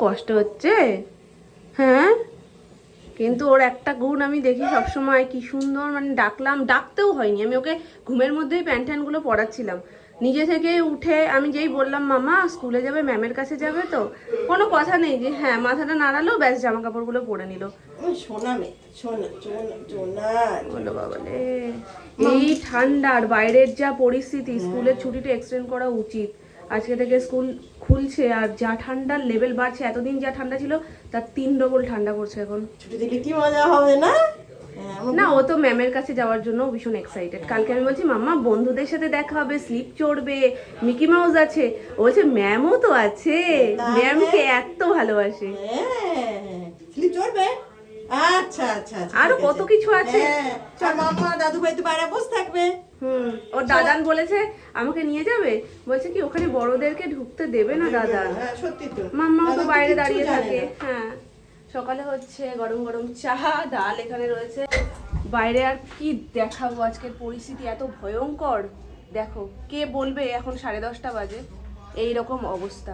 কষ্ট হচ্ছে? হ্যাঁ, কিন্তু ওর একটা গুণ আমি দেখি সবসময়, কি সুন্দর, মানে ডাকলাম, ডাকতেও হয়নি, আমি ওকে ঘুমের মধ্যেই প্যান্ট ট্যান্টগুলো পরাচ্ছিলাম, নিজে থেকে উঠে আমি যেই বললাম মামা স্কুলে যাবে, ম্যামের কাছে যাবে, তো কোনো কথা নেই যে হ্যাঁ মাথাটা নাড়ালো, ব্যাস জামা কাপড়গুলো পরে নিল। বলো বাবা রে, এই ঠান্ডার বাইরের যা পরিস্থিতি, স্কুলের ছুটিটা এক্সটেন্ড করা উচিত। আজকে থেকে স্কুল খুলছে আর যা ঠান্ডার লেভেল বাড়ছে, এতদিন যা ঠান্ডা ছিল তার 3 ডবল ঠান্ডা পড়ছে এখন। ছুটি দিলে কি মজা হবে না? না, ও তো ম্যামের কাছে যাওয়ার জন্য ভীষণ এক্সাইটেড। কালকে আমি বলছি মাম্মা বন্ধুদের সাথে দেখা হবে, স্লিপ চড়বে, মিকি মাউস আছে, ও বলছে ম্যামও তো আছে, ম্যামকে এত ভালোবাসে। স্লিপ চড়বে? আচ্ছা আচ্ছা, আরো কত কিছু আছে। মাম্মা দাদু ভাই তো বাইরে বসে থাকবে। ওর দাদান বলেছে আমাকে নিয়ে যাবে, বলছে কি ওখানে বড়দেরকে ঢুকতে দেবে না দাদা। সত্যি তো, মাম্মাও তো বাইরে দাঁড়িয়ে থাকে। হ্যাঁ, সকালে হচ্ছে গরম গরম চা, ডাল এখানে রয়েছে। বাইরে আর কি দেখাবো, আজকের পরিস্থিতি এত ভয়ঙ্কর। দেখো, কে বলবে এখন 10:30 বাজে, এই রকম অবস্থা।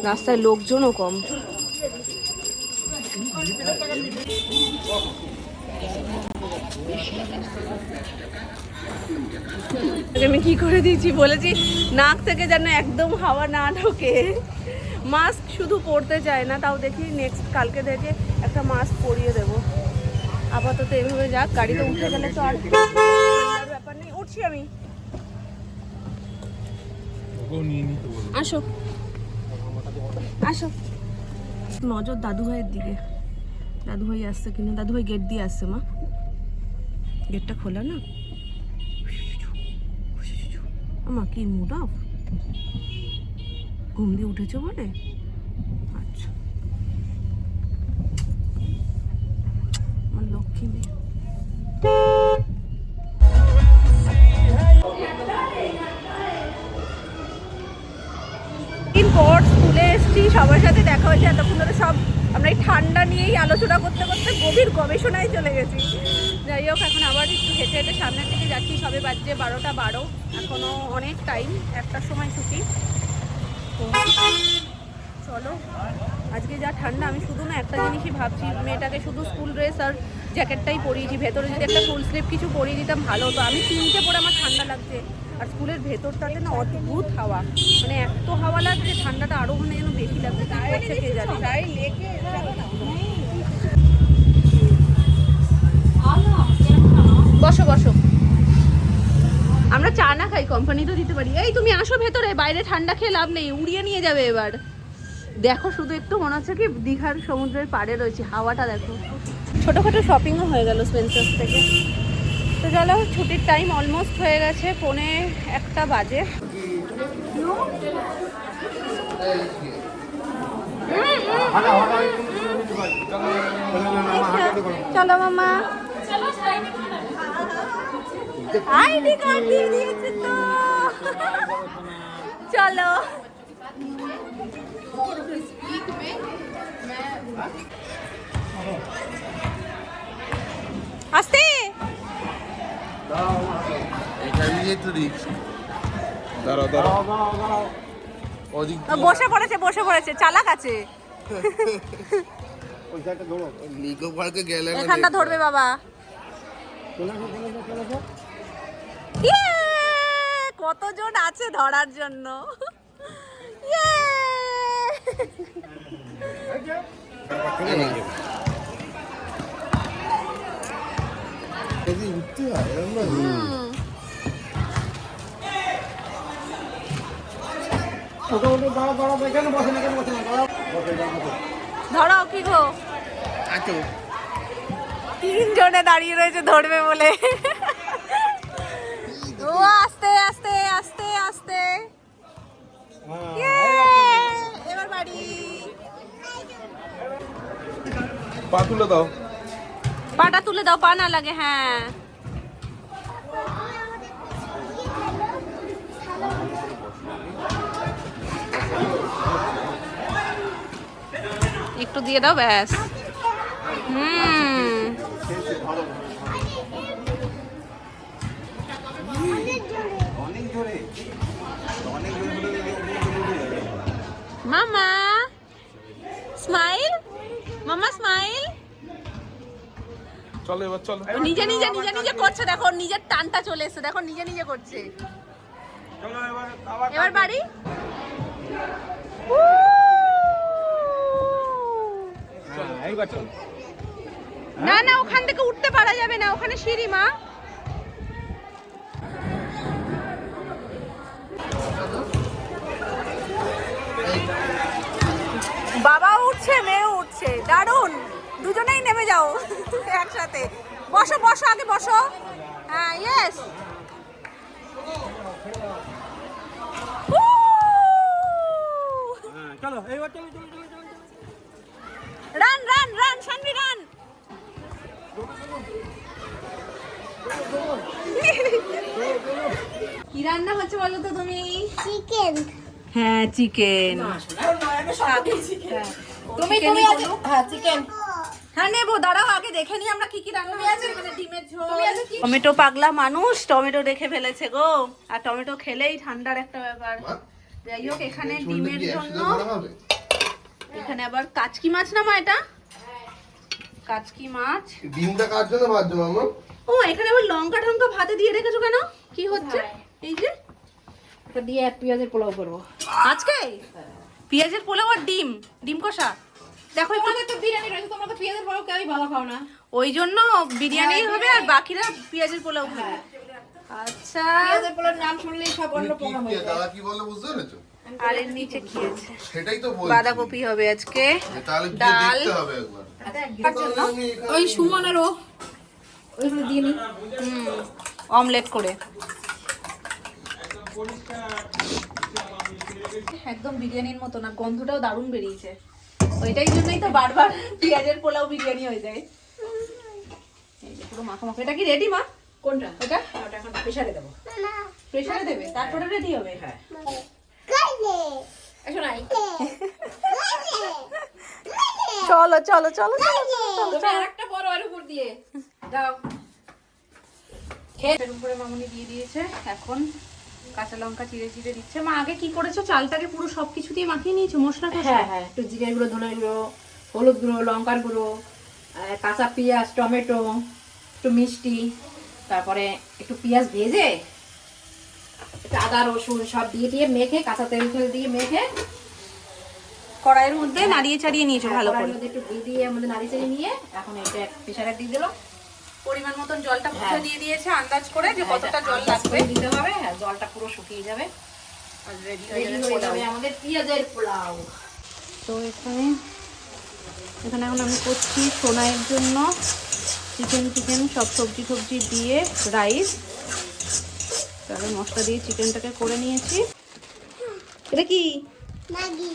রাস্তায় লোকজনও কম। আমি কি করে দিয়েছি বলেছি, নাক থেকে যেন একদম হাওয়া না ঢোকে। মাস্ক শুধু পরতে চায় না, তাও দেখি নেক্সট কালকে থেকে একটা মাস্ক পরিয়ে দেবো। আপাতত এভাবে যাক, গাড়িতে উঠে গেলে তো আর ব্যাপার নেই। উঠছি আমি, আসো আসো। নজর দাদু ভাইয়ের দিকে, দাদু ভাই আসছে কিনা। দাদু ভাই গেট দিয়ে আসছে, মা গেটটা খোলা না। মা কি মুড অফ, ঘুম দিয়ে উঠেছো বলে? আচ্ছা, আমার লক্ষ্মী মেয়ে। দিন পর স্কুলে এসেছি, সবার সাথে দেখা হয়েছে, এতক্ষণ ধরে সব আমরা এই ঠান্ডা নিয়েই আলোচনা করতে করতে গভীর গবেষণায় চলে গেছি। যাই হোক, এখন আবার একটু হেঁটে হেঁটে সামনের দিকে যাচ্ছি। সবে বাজছে 12টা 12, এখনও অনেক টাইম, 1টার সময় ছুটি। তো চলো, আজকে যা ঠান্ডা, আমি শুধু না একটা জিনিসই ভাবছি, মেয়েটাকে শুধু স্কুল ড্রেস আর জ্যাকেটটাই পরিয়েছি, ভেতরে যদি একটা ফুল স্লিভ কিছু পরিয়ে দিতাম ভালো হতো। আমি 3টে পরে আমার ঠান্ডা লাগছে, আর স্কুলের ভেতরটাতে না অদ্ভুত হাওয়া, মানে এত হাওয়া লাগছে, ঠান্ডাটা আরও মানে যেন বেশি লাগছে। কি করছে কে জানে। বসো বসো, আমরা চা না খাই, কোম্পানি তো দিতে পারি। এই তুমি আসো ভেতরে, বাইরে ঠান্ডা খেয়ে লাভ নেই, উড়িয়ে নিয়ে যাবে এবার। দেখো শুধু একটু মনে হচ্ছে কি দীঘার সমুদ্রের পাড়ে রয়েছে, হাওয়াটা দেখো। ছোটোখাটো শপিংও হয়ে গেল স্পেন্সার্স থেকে। তো চলো, ছুটির টাইম অলমোস্ট হয়ে গেছে, 1:45 বাজে। চলো মামা, আইডি কার্ড দিয়ে দিয়েছে তো, চলো। আস্তে বসে পড়েছে, চালাক আছে। এখানটা ধরবে বাবা। কতজন আছে ধরার জন্য। ধরাও কি গো, 3 জনে দাঁড়িয়ে রয়েছে ধরবে বলে। ও আস্তে আস্তে আস্তে আস্তে, এবার বাড়ি। পা তুলে দাও, পাটা তুলে দাও, পা না লাগে। হ্যাঁ, একটু দিয়ে দাও ব্যাস। মামা স্মাইল, মামা স্মাইল। চলো এবার চলো। নিজে নিজে নিজে নিজে করছে, দেখো নিজের টানটা চলে এসেছে, দেখো নিজে নিজে করছে। চলো এবার আবার এবার বাড়ি। এইবার চলো। না না, ওখান থেকে উঠতে পারা যাবে না, ওখানে সিঁড়ি মা। বাবাও উঠছে, মেয়েও উঠছে, দারুণ। দুজনেই নেমে যাও একসাথে। বসো বসো, আগে বসো। হ্যাঁ, ইয়েস। চলো এইবার চলো চলো চলো চলো। Run run run Shanvi run. কি রান্না হচ্ছে বলো তো তুমি? চিকেন। হ্যাঁ, চিকেন। তুমি তুমি আগে, হ্যাঁ চিকেন। হ্যাঁ নেবো, দাঁড়াও আগে দেখে নি আমরা কি কি রান্না আছে। এখানে ডিমের ঝোল। টমেটো পাগলা মানুষ, টমেটো রেখে ফেলেছে গো। আর টমেটো খেলেই ঠান্ডার একটা ব্যাপার। যাই হোক, এখানে ডিমের জন্য এখানে আবার কাচকি মাছ না মা? এটা কাচকি মাছ। ডিমটা কার জন্য ভাজছো মামা? ও এখানে আবার লঙ্কা টঙ্কা ভাতে দিয়ে রেখেছো কেন? কি হচ্ছে এই যে? এটা দিয়ে এক পেঁয়াজের পোলাও করবো আজকে পেঁয়াজের পোলাও আর ডিম, ডিম কষা। দেখো একটু, তোমাদের তো বিরিয়ানি রয়েছে, তোমরা তো পেঁয়াজের পোলাও কেউই ভালো খাও না। ওই জন্য বিরিয়ানি হবে আর বাকিরা পেঁয়াজের পোলাও খাবে। আচ্ছা, পেঁয়াজের পোলাওর নাম শুনলেই সব অন্য প্রোগ্রাম হয়ে যায়। দাদা কি বললো বুঝতে পেরেছো? আর এর নিচে কি আছে? সেটাই তো বলছি। বাঁধাকপি হবে আজকে, তাহলে গিয়ে ডাল। দেখতে হবে একবার। আমি এখানে- ওই সুমনেরও ওইগুলো দিয়ে নি। অমলেট করে। একদম বিরিয়ানির মতো না, গন্ধটাও দারুণ বেরিয়েছে। ওইটাই জন্যই তো বারবার পেঁয়াজের পোলাও বিরিয়ানি হয়ে যায়। এই যে পুরো মাখা মাখা। এটা কি রেডি মা? কোনটা? এটা ওটা এখন প্রেসারে দেবো। প্রেসারে দেবে, তারপরে রেডি হবে? হ্যাঁ। এসো নাই। চলো চলো চলো চলো। তুমি আরেকটা বড় এর উপর দিয়ে দাও। এর উপরে মামুনি দিয়ে দিয়েছে। এখন কাঁচা লঙ্কা চিড়ে চিড়ে দিচ্ছে। মা আগে কি করেছো? চালটাকে পুরো সবকিছু দিয়ে মাখিয়ে নিয়েছো মশলা কষা? হ্যাঁ হ্যাঁ, একটু জিরে গুঁড়ো, ধনের গুঁড়ো, হলুদ গুঁড়ো, লঙ্কার গুঁড়ো, কাঁচা পেঁয়াজ, টমেটো, একটু মিষ্টি, তারপরে একটু পেঁয়াজ ভেজে একটু আদা রসুন সব দিয়ে দিয়ে মেখে, কাঁচা তেল ফেল দিয়ে মেখে কড়াইয়ের মধ্যে নাড়িয়ে চাড়িয়ে নিয়েছো ভালো কড়াইয়ের করে। মধ্যে একটু ঘি দিয়ে আমাদের নাড়ি চাড়িয়ে নিয়ে এখন এটা প্রেসারে দিয়ে দিলাম। পরিমাণ মতন জলটা মুখে হ্যাঁ। দিয়ে দিয়েছে আন্দাজ করে যে কতটা জল আন্দাজ লাগবে। করে দিতে হবে। হ্যাঁ, জলটা পুরো শুকিয়ে যাবে, আর রেডি রেডি হয়ে যাবে আমাদের পেঁয়াজের পোলাও। তো এখানে এখন আমি করছি সোনাইয়ের জন্য চিকেন সব সবজি টবজি দিয়ে রাইস। তাহলে মশলা দিয়ে চিকেনটাকে করে নিয়েছি। এটা কি? ম্যাগি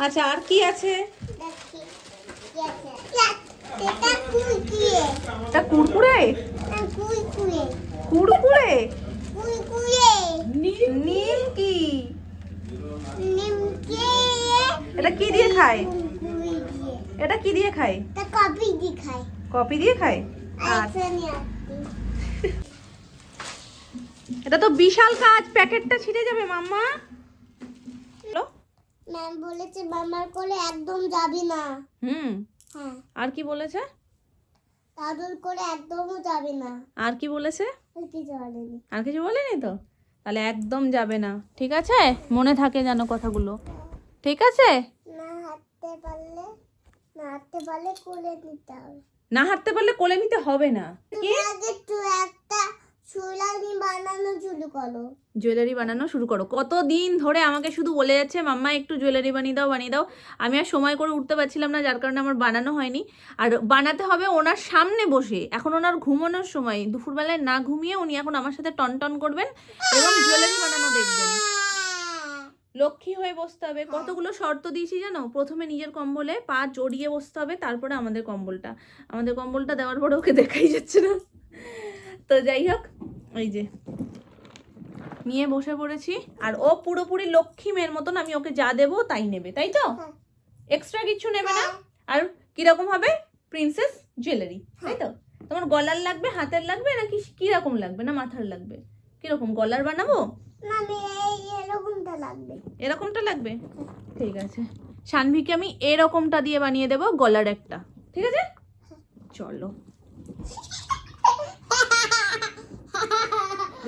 আচ্ছা, আর কি আছে? দেখি এটা কুরকুরে এটা কুরকুরে? কুরকুরে কুরকুরে? কুরকুরে নিম কি? নিমকে এটা কি দিয়ে খায়? কুরকুরে দিয়ে এটা কি দিয়ে খায়? তা কফি দিয়ে খায় কফি দিয়ে খায়? আর আচ্ছা নিয়ে এটা তো বিশাল কাজ, প্যাকেটটা ছিঁড়ে যাবে মাম্মা। হ্যালো? ম্যাম বলেছে মামার কোলে একদম যাবি না। হ্যাঁ, আর কি বলেছে? দাদুর কোলে একদমও যাবি না। আর কি বলেছে? আর কিছু বলেনি। আর কিছু বলেনি তো? তাহলে একদম যাবে না, ঠিক আছে? মনে থাকে যেন কথাগুলো, ঠিক আছে? না হাঁটতে পারলে কোলে নিতে হবে। না হাঁটতে পারলে কোলে নিতে হবে না। তুমি আগে একটু একটা সোলানি বানানো শুরু করো। জুয়েলারি বানানো শুরু করো। কতদিন ধরে আমাকে শুধু বলে যাচ্ছে মাম্মা একটু জুয়েলারি বানিয়ে দাও বানিয়ে দাও। আমি আর সময় করে উঠতে পারছিলাম না, যার কারণে আমার বানানো হয়নি। আর বানাতে হবে ওনার সামনে বসে। এখন ওনার ঘুমানোর সময়, দুপুরবেলায় না ঘুমিয়ে উনি এখন আমার সাথে টন করবেন এবং জুয়েলারি বানানো দেখবেন। লক্ষ্মী হয়ে বসতে হবে। কতগুলো শর্ত দিয়েছি জানো? প্রথমে নিজের কম্বলে পা জড়িয়ে বসতে হবে, তারপরে আমাদের কম্বলটা দেওয়ার পরে ওকে দেখাই যাচ্ছে না। তো যাই হোক, এই যে নিয়ে বসে পড়েছি। আর ও পুরোপুরি লক্ষ্মী মেয়ের মতন, আমি ওকে যা দেবো তাই নেবে, তাই তো? এক্সট্রা কিছু নেবে না। আর কিরকম হবে? প্রিন্সেস জুয়েলারি, তাই তো? তোমার গলার লাগবে, হাতের লাগবে, নাকি কিরকম লাগবে, না মাথার লাগবে? কিরকম গলার বানাবো? আমি এই এরকমটা লাগবে। এরকমটা লাগবে, ঠিক আছে। শানভিকে আমি এরকমটা দিয়ে বানিয়ে দেবো গলার একটা, ঠিক আছে? চলো,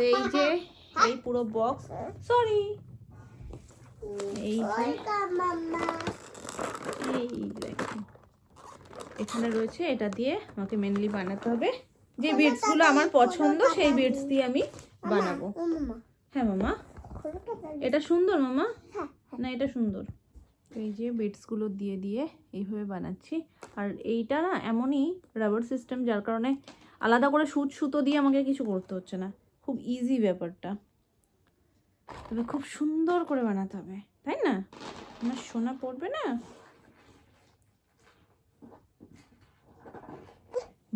এই যে এই পুরো বক্স, সরি, এই যে ওয়েলকাম মাম্মা। এই দেখো এখানে রয়েছে, এটা দিয়ে আমাকে মেনলি বানাতে হবে যে বিটস গুলো আমার পছন্দ, সেই বিটস দিয়ে আমি বানাবো। ও মাম্মা, হ্যাঁ মামা, খোলটা দাও। এটা সুন্দর মামা, হ্যাঁ, না এটা সুন্দর। এই যে বিটস গুলো দিয়ে দিয়ে এইভাবে বানাচ্ছি। আর এইটা না এমনই রাবার সিস্টেম, যার কারণে আলাদা করে সুতো দিয়ে আমাকে কিছু করতে হচ্ছে না, খুব ইজি ব্যাপারটা। তবে খুব সুন্দর করে বানাতে হবে, তাই না? আমার সোনা পড়বে না।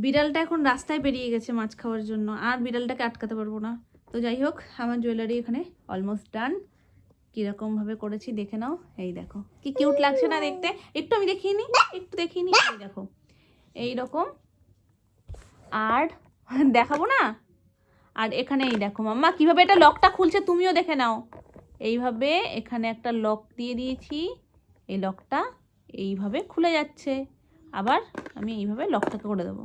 বিড়ালটা এখন রাস্তায় বেরিয়ে গেছে মাছ খাওয়ার জন্য, আর বিড়ালটাকে আটকাতে পারবো না। তো যাই হোক, আমার জুয়েলারি এখানে অলমোস্ট ডান। কিরকম ভাবে করেছি দেখে নাও, এই দেখো কি কিউট লাগছে না দেখতে। একটু আমি দেখিয়ে নিই, একটু দেখিয়ে নিই, এই দেখো এইরকম। আর দেখাবো না? আর এখানে এই দেখো মাম্মা কিভাবে এটা লকটা খুলছে, তুমিও দেখে নাও। এইভাবে এখানে একটা লক দিয়ে দিয়েছি, এই লকটা এইভাবে খুলে যাচ্ছে। আবার আমি এইভাবে লকটাকে করে দেবো,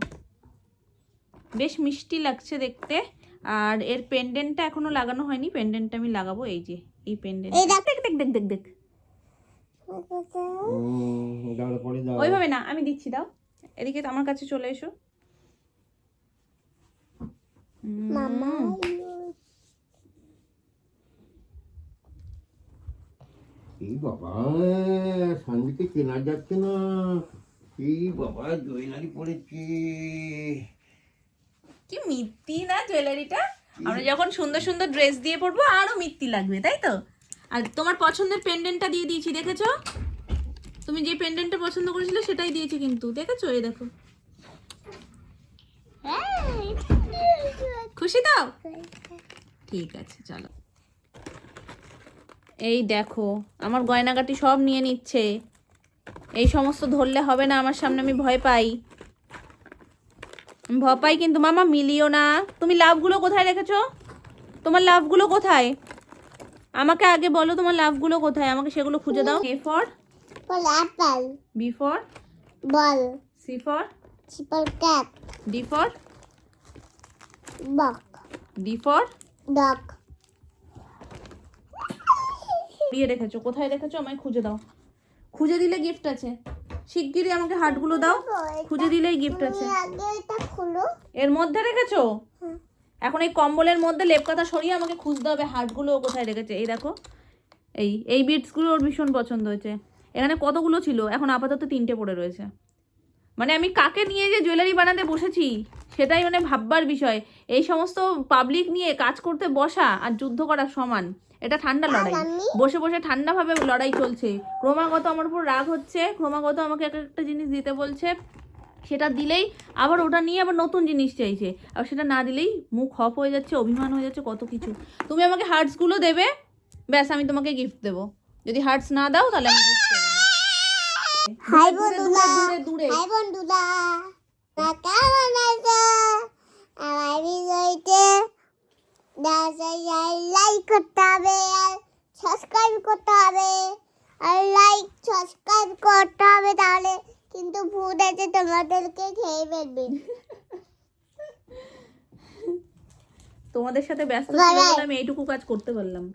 বেশ মিষ্টি লাগছে দেখতে। আর এর পেন্ডেন্টটা এখনো লাগানো হয়নি, পেন্ডেন্টটা আমি লাগাবো। এই যে এই পেন্ডেন্ট, দেখ দেখ দেখ দেখ দেখ, ওইভাবে না, আমি দিচ্ছি, দাও এদিকে আমার কাছে চলে এসো। মাম্মা এই বাবা, শান্তিকে চেনা যাচ্ছে না। এই বাবা, জুয়েলারি পড়েছে। কি মিত্তি না জুয়েলারিটা। আমরা যখন সুন্দর সুন্দর ড্রেস দিয়ে পরবো আরো মিত্তি লাগবে, তাই তো? আর তোমার পছন্দের পেন্ডেন্টটা দিয়ে দিয়েছি, দেখেছো? তুমি যে পেন্ডেন্টটা পছন্দ করেছিলে সেটাই দিয়েছি কিন্তু, দেখেছো? এই দেখো, খুশি তো? ঠিক আছে চলো। এই দেখো আমার গয়নাগাটি সব নিয়ে নিচ্ছে। এই সমস্ত ধরলে হবে না আমার সামনে, আমি ভয় পাই, ভয় পাই কিন্তু। মামা মিলিও না। তুমি লাভগুলো কোথায় রেখেছো? তোমার লাভগুলো কোথায়? আমাকে আগে বলো তোমার লাভগুলো কোথায়, আমাকে সেগুলো খুঁজে দাও। A for ball apple, B for ball C for triple cap, D for buck, D for dog. দিয়ে রেখেছো, কোথায় রেখেছো আমায় খুঁজে দাও। খুঁজে দিলে গিফট আছে, শিগগিরই আমাকে হার্টগুলো দাও, খুঁজে দিলেই গিফট আছে। আগে এটা খুলো। এর মধ্যে রেখেছো? এখন এই কম্বলের মধ্যে লেপ কাঁথা সরিয়ে আমাকে খুঁজতে হবে হার্টগুলো কোথায় রেখেছে। এই দেখো এই বিটসগুলো ওর ভীষণ পছন্দ হয়েছে। এখানে কতগুলো ছিল, এখন আপাতত 3টে পড়ে রয়েছে। মানে আমি কাকে নিয়ে যে জুয়েলারি বানাতে বসেছি সেটাই মানে ভাববার বিষয়। এই সমস্ত পাবলিক নিয়ে কাজ করতে বসা আর যুদ্ধ করা সমান। এটা ঠান্ডা লড়াই, বসে বসে ঠান্ডাভাবে লড়াই চলছে। ক্রমাগত আমার উপর রাগ হচ্ছে, ক্রমাগত আমাকে এক একটা জিনিস দিতে বলছে, সেটা দিলেই আবার ওটা নিয়ে আবার নতুন জিনিস চাইছে, আর সেটা না দিলেই মুখ অফ হয়ে যাচ্ছে, অভিমান হয়ে যাচ্ছে, কত কিছু। তুমি আমাকে হার্টসগুলো দেবে, ব্যাস আমি তোমাকে গিফট দেবো। যদি হার্টস না দাও তাহলে আমি গিফট দেবো না। হাই দূরে বন্ধুরা, দূরে দূরে। হাই বন্ধুরা, কেমন আছো? আমার ভিডিওতে লাইক করতে হবে আর সাবস্ক্রাইব করতে হবে, আর লাইক সাবস্ক্রাইব করতে হবে, তাহলে কিন্তু ভূত আছে তোমাদেরকে খেয়ে ফেলবে। তোমাদের সাথে ব্যস্ত Bye ছিলাম bye. বলে আমি এইটুকু কাজ করতে পারলাম।